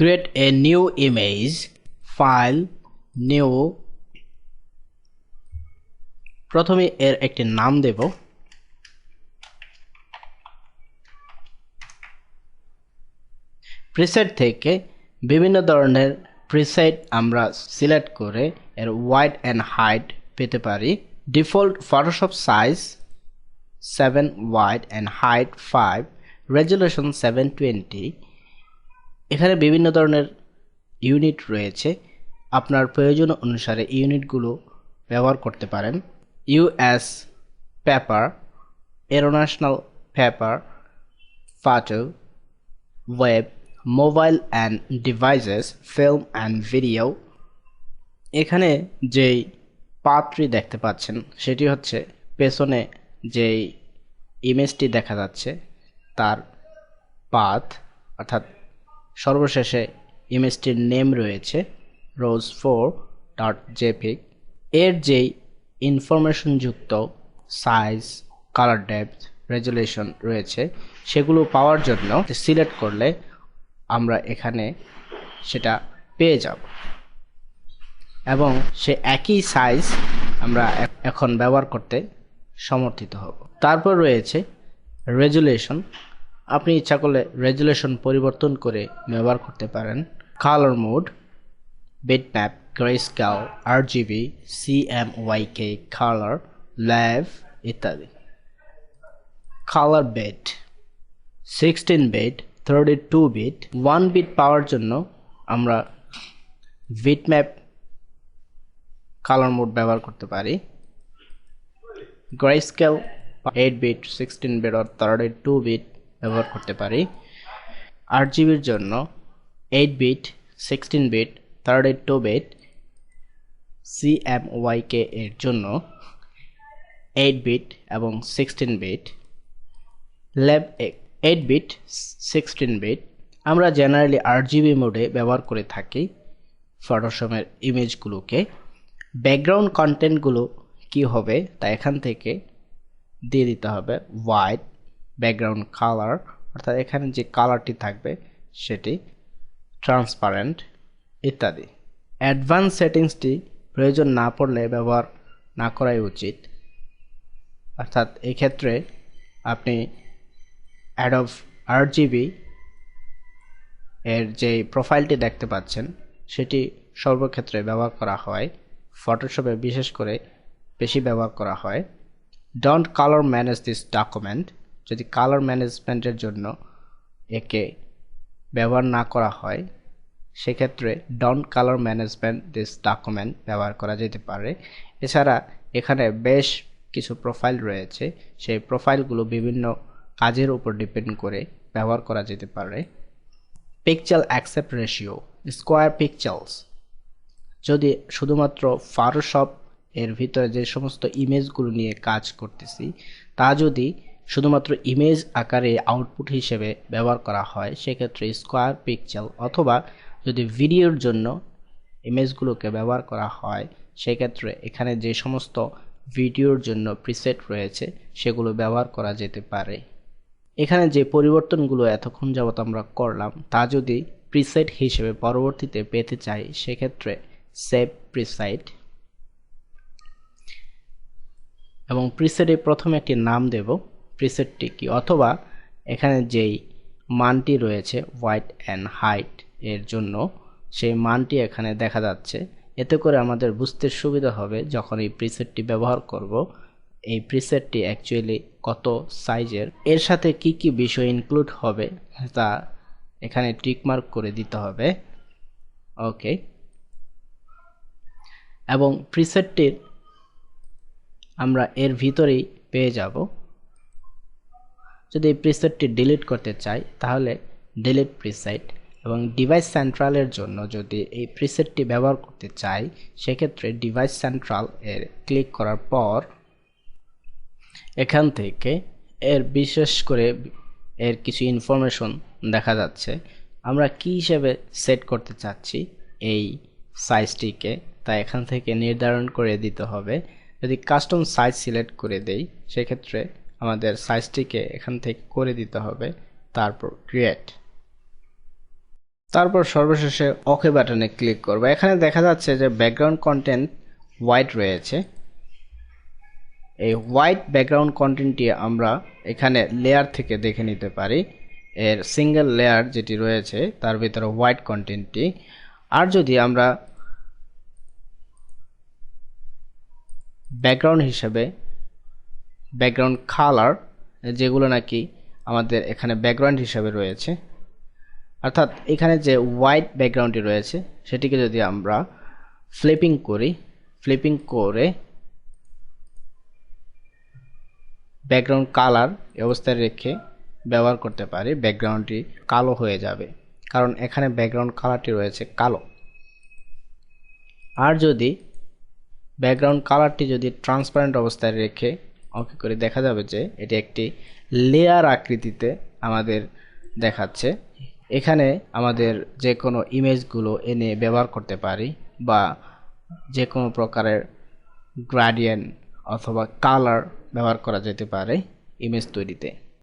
create a new image, file, new, প্রথমে এর একটি নাম দেব। প্রিসেট থেকে বিভিন্ন ধরনের প্রিসেট আমরা সিলেক্ট করে এর ওয়াইড এন্ড হাইট পেতে পারি। Default Photoshop size 7 wide and height 5, resolution 720। এখানে বিভিন্ন ধরনের ইউনিট রয়েছে, আপনার প্রয়োজন অনুসারে ইউনিটগুলো ব্যবহার করতে পারেন। US paper, international paper, photo, web, mobile and devices, film and video. এখানে যেই পাথটি দেখতে পাচ্ছেন সেটি হচ্ছে পেছনে যেই ইমেজটি দেখা যাচ্ছে তার পাথ, অর্থাৎ সর্বশেষে ইমেজটির নেম রয়েছে rose4.jpg। এর যেই ইনফরমেশনযুক্ত সাইজ, কালার ডেপথ, রেজুলেশন রয়েছে সেগুলো পাওয়ার জন্য সিলেক্ট করলে আমরা এখানে সেটা পেয়ে যাব এবং সে একই সাইজ আমরা এখন ব্যবহার করতে সমর্থিত হব। তারপর রয়েছে রেজুলেশন, আপনি ইচ্ছা করলে রেজুলেশন পরিবর্তন করে ব্যবহার করতে পারেন। Colour mode, bitmap, greyscale, RGB, CMYK, colour, Lab ইত্যাদি। Colour bit 16 bit, 32 bit. 1 bit পাওয়ার জন্য আমরা বিটম্যাপ কালার মোড ব্যবহার করতে পারি। Greyscale 8 bit, 16 bit or 32 bit ব্যবহার করতে পারি। আরজিবির জন্য 8 বিট, 16 বিট, 32 বিট। সিএমওয়াইকে এর জন্য 8 বিট এবং 16 বিট। Lab 8 bit, 16 bit. আমরা জেনারেলি আরজিবি মোডে ব্যবহার করে থাকি ফটোশপের ইমেজগুলোকে। ব্যাকগ্রাউন্ড কন্টেন্টগুলো কি হবে তা এখান থেকে দিয়ে দিতে হবে হোয়াইট, ব্যাকগ্রাউন্ড কালার অর্থাৎ এখানে যে কালারটি থাকবে সেটি ট্রান্সপারেন্ট ইত্যাদি। অ্যাডভান্স সেটিংসটি প্রয়োজন না পড়লে ব্যবহার না করাই উচিত, অর্থাৎ এই ক্ষেত্রে আপনি অ্যাডোব আরজিবি এর যে প্রোফাইলটি দেখতে পাচ্ছেন সেটি সর্বক্ষেত্রে ব্যবহার করা হয়, ফটোশপে বিশেষ করে বেশি ব্যবহার করা হয়। Don't colour manage this document, যদি কালার ম্যানেজমেন্টের জন্য একে ব্যবহার না করা হয় সেক্ষেত্রে don't colour management this document ব্যবহার করা যেতে পারে। এছাড়া এখানে বেশ কিছু প্রোফাইল রয়েছে, সেই প্রোফাইলগুলো বিভিন্ন কাজের উপর ডিপেন্ড করে ব্যবহার করা যেতে পারে। Pixel accept ratio, square pixels, যদি শুধুমাত্র ফটোশপ এর ভিতরে যে সমস্ত ইমেজগুলো নিয়ে কাজ করতেছি তা যদি শুধুমাত্র ইমেজ আকারে আউটপুট হিসেবে ব্যবহার করা হয় সেক্ষেত্রে স্কোয়ার পিক্সেল, অথবা যদি ভিডিওর জন্য ইমেজগুলোকে ব্যবহার করা হয় সেক্ষেত্রে এখানে যে সমস্ত ভিডিওর জন্য প্রিসেট রয়েছে সেগুলো ব্যবহার করা যেতে পারে। এখানে যে পরিবর্তনগুলো এতক্ষণ যাবত আমরা করলাম তা যদি প্রিসেট হিসেবে পরবর্তীতে পেতে চাই সেক্ষেত্রে সেভ প্রিসেট এবং প্রিসেটে প্রথমে একটি নাম দেব প্রিসেটটি কি, অথবা এখানে যেই মানটি রয়েছে হোয়াইট অ্যান্ড হাইট এর জন্য সেই মানটি এখানে দেখা যাচ্ছে। এতে করে আমাদের বুঝতে সুবিধা হবে যখন এই প্রিসেটটি ব্যবহার করব এই প্রিসেটটি অ্যাকচুয়ালি কত সাইজের, এর সাথে কি কি বিষয় ইনক্লুড হবে তা এখানে টিকমার্ক করে দিতে হবে। ওকে, এবং প্রিসেটটির আমরা এর ভিতরেই পেয়ে যাব। যদি এই প্রিসেটটি ডিলিট করতে চাই তাহলে ডিলিট প্রিসেট, এবং ডিভাইস সেন্ট্রালের জন্য যদি এই প্রিসেটটি ব্যবহার করতে চাই সেক্ষেত্রে ডিভাইস সেন্ট্রাল এর ক্লিক করার পর এখান থেকে এর বিশেষ করে এর কিছু ইনফরমেশন দেখা যাচ্ছে। আমরা কি হিসেবে সেট করতে চাচ্ছি এই সাইজটিকে তা এখান থেকে নির্ধারণ করে দিতে হবে। যদি কাস্টম সাইজ সিলেক্ট করে দেই সেক্ষেত্রে আমাদের সাইজটিকে এখান থেকে করে দিতে হবে, তারপর ক্রিয়েট। তারপর সর্বশেষে ওকে বাটনে ক্লিক করব। এখানে দেখা যাচ্ছে যে ব্যাকগ্রাউন্ড কন্টেন্ট হোয়াইট রয়েছে। এই হোয়াইট ব্যাকগ্রাউন্ড কন্টেন্টটি আমরা এখানে লেয়ার থেকে দেখে নিতে পারি। এর সিঙ্গেল লেয়ার যেটি রয়েছে তার ভিতরে হোয়াইট কন্টেন্টটি। আর যদি আমরা ব্যাকগ্রাউন্ড হিসেবে ব্যাকগ্রাউন্ড কালার, যেগুলো নাকি আমাদের এখানে ব্যাকগ্রাউন্ড হিসেবে রয়েছে, অর্থাৎ এখানে যে হোয়াইট ব্যাকগ্রাউন্ডটি রয়েছে সেটিকে যদি আমরা ফ্লিপিং করি, ফ্লিপিং করে ব্যাকগ্রাউন্ড কালার অবস্থায় রেখে ব্যবহার করতে পারি, ব্যাকগ্রাউন্ডটি কালো হয়ে যাবে, কারণ এখানে ব্যাকগ্রাউন্ড কালারটি রয়েছে কালো। আর যদি ব্যাকগ্রাউন্ড কালারটি যদি ট্রান্সপারেন্ট অবস্থায় রেখে ওকে করে, দেখা যাবে যে এটি একটি লেয়ার আকৃতিতে আমাদের দেখাচ্ছে। এখানে আমাদের যে কোনো ইমেজগুলো এনে ব্যবহার করতে পারি, বা যে কোনো প্রকারের গ্রেডিয়েন্ট অথবা কালার ব্যবহার করা যেতে পারে ইমেজ তৈরিতে।